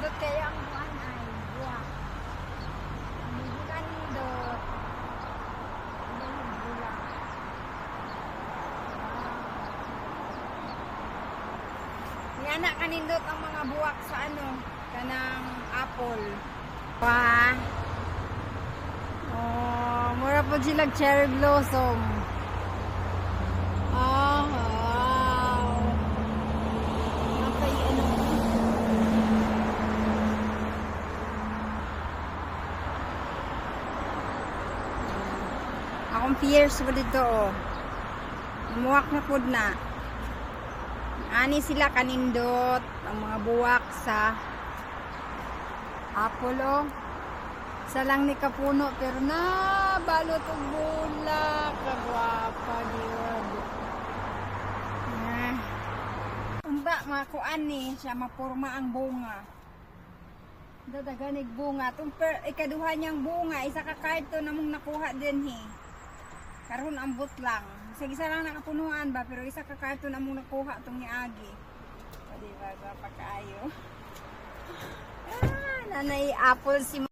Nindot kaya ang buwan ay buwak. Hindi ka nindot. Hindi bulak. Yan na kanindot ang mga buwak sa ano, kanang apple. Pa. Oh, mura po sila cherry blossom. Ah, wow. Napay ano. Akong peers po dito oh. Muwak na po na. Ani sila kanindot ang mga buwak sa apple oh. Isa lang ni kapuno pero na balot og bulak kagwapa diod. Unda makuan ni siya mapurma ang bunga. Dadaгаnig bunga tung ikaduha niyang bunga isa ka karton namong nakuha din karon ambot lang. Isa lang nakapunuan ba pero isa ka karton namong nakuha tong niagi. O di ba pa kaayo. Nanay apple si